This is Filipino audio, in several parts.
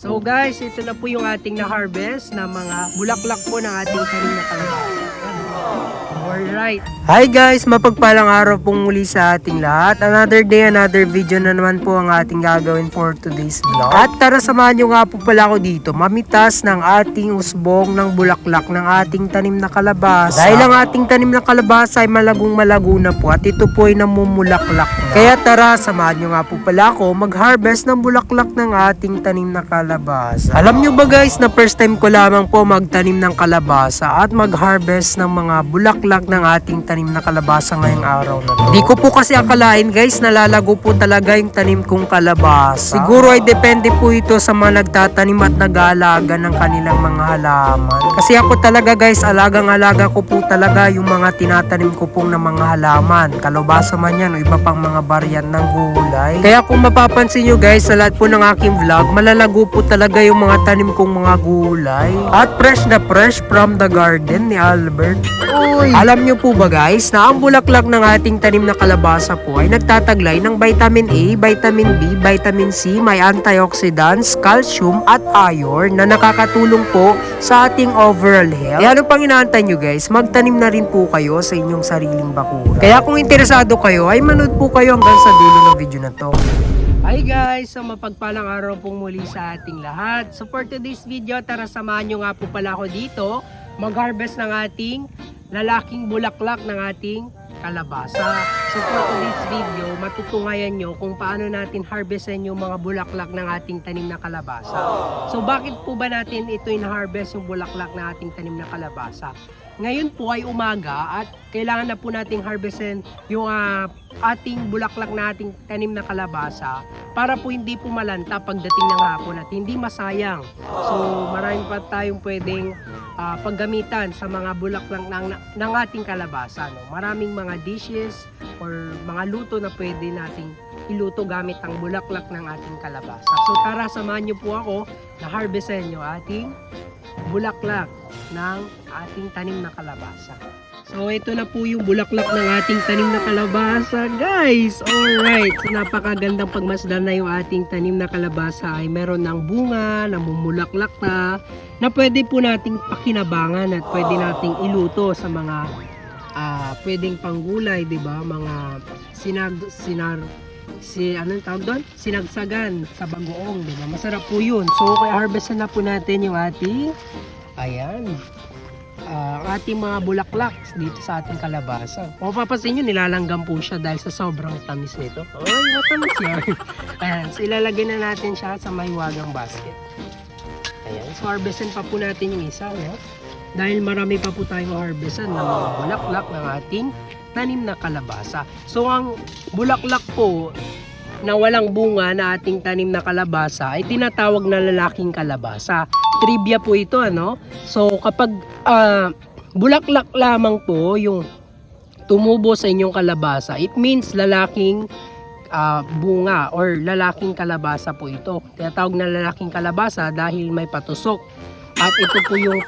So guys, ito na po yung ating na-harvest na mga bulaklak po ng ating tanim na kalabasa. Alright. Hi guys, mapagpalang araw pong muli sa ating lahat. Another day, another video na naman po ang ating gagawin for today's vlog. At tara, samahan nyo nga po pala ako dito. Mamitas ng ating usbong ng bulaklak ng ating tanim na kalabasa. Dahil ang ating tanim na kalabasa ay malagong malago na po at ito po ay namumulaklak na. Kaya tara, samahan nyo nga po pala ako mag-harvest ng bulaklak ng ating tanim na kalabasa. Alam nyo ba guys na first time ko lamang po magtanim ng kalabasa at mag-harvest ng mga bulaklak ng ating tanim na kalabasa ngayong araw na to. Di ko po kasi akalain guys na lalago po talaga yung tanim kong kalabasa. Siguro ay depende po ito sa mga nagtatanim at nag-aalaga ng kanilang mga halaman. Kasi ako talaga guys, alagang-alaga ko po talaga yung mga tinatanim ko pong ng mga halaman. Kalabasa man yan o iba pang mga variant ng gulay. Kaya kung mapapansin nyo guys, sa lahat po ng aking vlog, malalago po talaga yung mga tanim kong mga gulay. At fresh na fresh from the garden ni Albert. Uy! Alam nyo po ba guys na ang bulaklak ng ating tanim na kalabasa po ay nagtataglay ng vitamin A, vitamin B, vitamin C, may antioxidants, calcium at iron na nakakatulong po sa ating overall health. Kaya ano pang inaantay nyo guys, magtanim na rin po kayo sa inyong sariling bakuran. Kaya kung interesado kayo ay manood po kayo hanggang sa dulo ng video na to. Hi guys! So mapagpalang araw pong muli sa ating lahat. So for today's video, tara samahan nyo nga po pala ako dito mag-harvest ng ating lalaking bulaklak ng ating kalabasa. So for today's video, matutungayan nyo kung paano natin harvestin yung mga bulaklak ng ating tanim na kalabasa. So bakit po ba natin ito in-harvest yung bulaklak ng ating tanim na kalabasa? Ngayon po ay umaga at kailangan na po nating harvestin yung ating bulaklak na ating tanim na kalabasa para po hindi po malanta pagdating ng hapon at hindi masayang. So marami pa tayong pwedeng paggamitan sa mga bulaklak ng ating kalabasa. No? Maraming mga dishes or mga luto na pwede nating iluto gamit ang bulaklak ng ating kalabasa. So tara, samahan nyo po ako na harvestin yung ating bulaklak ng ating tanim na kalabasa. So ito na po yung bulaklak ng ating tanim na kalabasa guys. Alright, so napakagandang pagmasdan na yung ating tanim na kalabasa ay meron ng bunga, namumulaklak na pwede po nating pakinabangan at pwede nating iluto sa mga pwedeng panggulay, 'di ba? Mga anong tawag doon? Sinagsagan sa bagoong, 'di ba? Masarap po 'yun. So kaya harvestan na po natin yung ating ating mga bulaklak dito sa ating kalabasa. Kung mapapansin nyo, nilalanggam po siya dahil sa sobrang tamis nito. Ay, matamis yan. Ayan, so ilalagay na natin siya sa mahiwagang basket. Ayan, so harvestan pa po natin yung isa, no? Dahil marami pa po tayong harvestan ng mga bulaklak ng ating tanim na kalabasa. So ang bulaklak po na walang bunga na ating tanim na kalabasa ay tinatawag na lalaking kalabasa. Trivia po ito, ano? So kapag bulaklak lamang po yung tumubo sa inyong kalabasa, it means lalaking bunga or lalaking kalabasa po ito. Tinatawag na lalaking kalabasa dahil may patusok. At ito po yung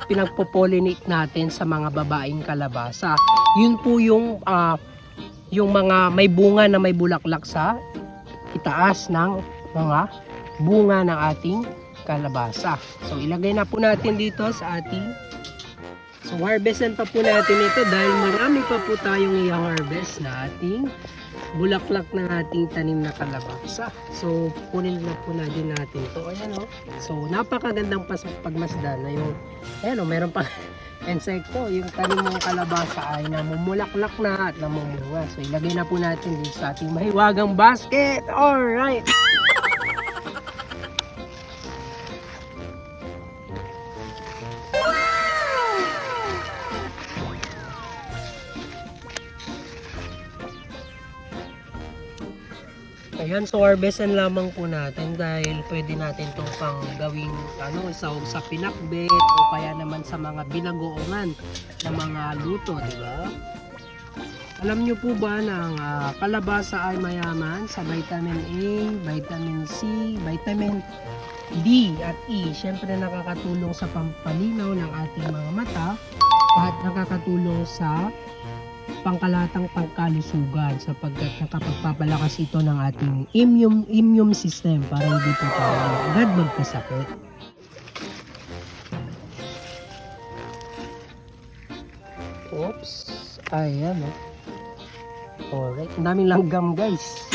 pinagpo-pollinate natin sa mga babaeng kalabasa. Yun po yung mga may bunga na may bulaklak sa itaas ng mga bunga ng ating kalabasa. So ilagay na po natin dito sa ating harvestan pa po natin ito dahil marami pa po tayong i-harvest na ating bulaklak ng ating tanim na kalabasa. So kunin na po natin ito. Ayan o. So napakagandang pagmasdan na yung meron pa insekto. Yung tanim mong kalabasa ay namumulaklak na at namumunga. So ilagay na po natin dito sa ating mahiwagang basket. Alright! Ayan, so harvestan lamang po natin dahil pwede natin itong pang gawing sahog sa pinakbet o kaya naman sa mga binagoongan na mga luto, di ba? Alam nyo po ba na ang kalabasa ay mayaman sa vitamin A, vitamin C, vitamin D at E. Siyempre nakakatulong sa pampalinaw ng ating mga mata at nakakatulong sa pangkalatang pangkalusugan sapagkat nakapagpapalakas ito ng ating immune system para hindi po tayo agad magkasakit. Oops. Ayan o. Alright. Ang daming langgam guys.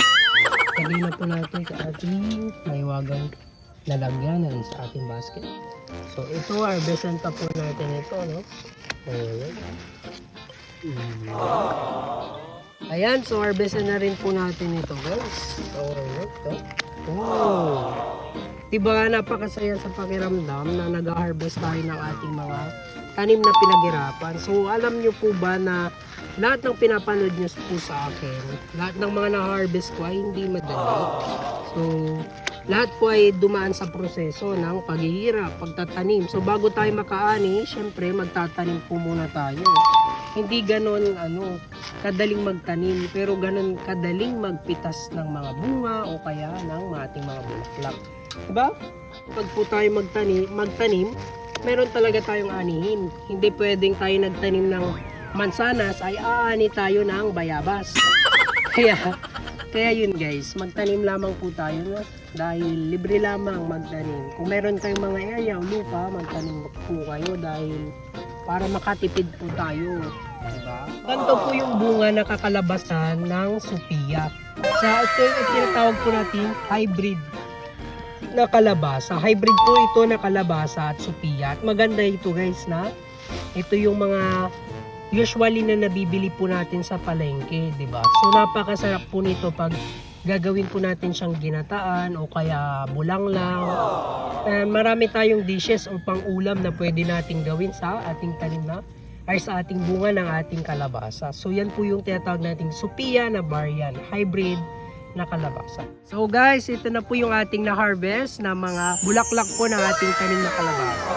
Lagay na po natin sa ating maiwagang lalagyan sa ating basket. So ito, harvestan pa po natin ito, no? Alright. Ayan, so harvestan na rin po natin ito guys. Alright. Oh. Diba napakasaya sa pakiramdam na nag-harvest tayo ng ating mga tanim na pinaghirapan. So alam nyo po ba na lahat ng pinapanood nyo po sa akin, lahat ng mga na-harvest ko ay hindi madali. So lahat po ay dumaan sa proseso ng paghihirap, pagtatanim. So bago tayo makaani, syempre magtatanim po muna tayo. Hindi ganon kadaling magtanim, pero ganon kadaling magpitas ng mga bunga o kaya ng ating mga bulaklak. Diba? Pag po tayo magtanim, meron talaga tayong anihin. Hindi pwedeng tayo nagtanim ng mansanas ay aani tayo ng bayabas. Kaya yun guys, magtanim lamang po tayo, no? Dahil libre lamang magtanim. Kung meron kayong mga area o lupa, magtanim po kayo dahil para makatipid po tayo. Diba? Ganito po yung bunga na kakalabasan ng supia. Ito yung tinatawag po natin hybrid na kalabasa. Hybrid po ito na kalabasa at supia. At maganda ito guys na ito yung mga usually na nabibili po natin sa palengke, di ba? So napakasarap po nito pag gagawin po natin siyang ginataan o kaya bulanglang. Marami tayong dishes o pang-ulam na pwede nating gawin sa ating tanim na ay sa ating bunga ng ating kalabasa. So yan po yung tinatawag nating supia na variant, hybrid na kalabasa. So guys, ito na po yung ating na-harvest na mga bulaklak po ng ating tanim na kalabasa.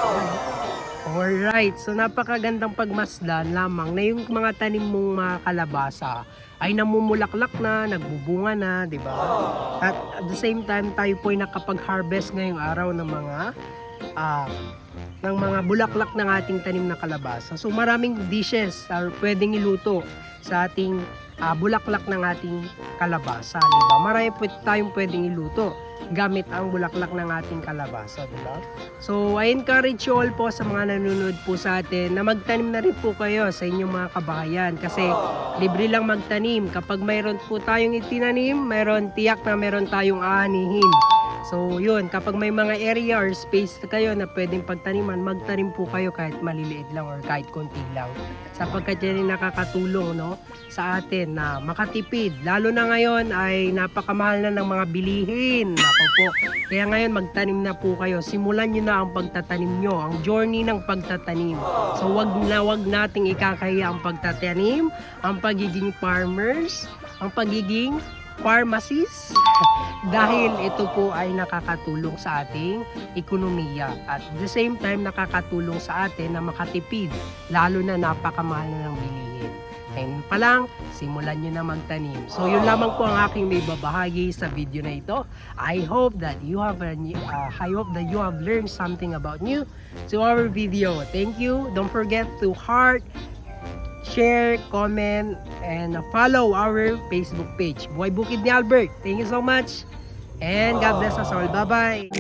Alright, so napakagandang pagmasdan lamang na yung mga tanim mong mga kalabasa ay namumulaklak na, nagbubunga na, di ba? At the same time, tayo po ay nakapag-harvest ngayong araw ng mga bulaklak ng ating tanim na kalabasa. So maraming dishes pwedeng iluto sa ating bulaklak ng ating kalabasa, di ba? Marami po tayong pwedeng iluto gamit ang bulaklak ng ating kalabasa, di ba? So I encourage you all po sa mga nanonood po sa atin na magtanim na rin po kayo sa inyong mga kabahayan kasi libre lang magtanim. Kapag mayroon po tayong itinanim, tiyak na meron tayong aanihin. So yun, kapag may mga area or space kayo na pwedeng pagtaniman, magtanim po kayo kahit maliliit lang or kahit konti lang. Sapagkat yan ay nakakatulong, no, sa atin na makatipid. Lalo na ngayon ay napakamahal na ng mga bilihin. Nako po. Kaya ngayon magtanim na po kayo. Simulan nyo na ang pagtatanim nyo, ang journey ng pagtatanim. So wag nating ikakahiya ang pagtatanim, ang pagiging farmers, ang pagiging pharmacies dahil ito po ay nakakatulong sa ating ekonomiya at the same time nakakatulong sa atin na makatipid lalo na napakamahal na ng bilihin. Ngayon pa lang, simulan nyo na magtanim. So yun lamang po ang aking may babahagi sa video na ito. I hope that you have learned something about new to our video. Thank you. Don't forget to heart, share, comment, and follow our Facebook page. Buhay Bukid ni Albert. Thank you so much. And God bless us all. Bye-bye.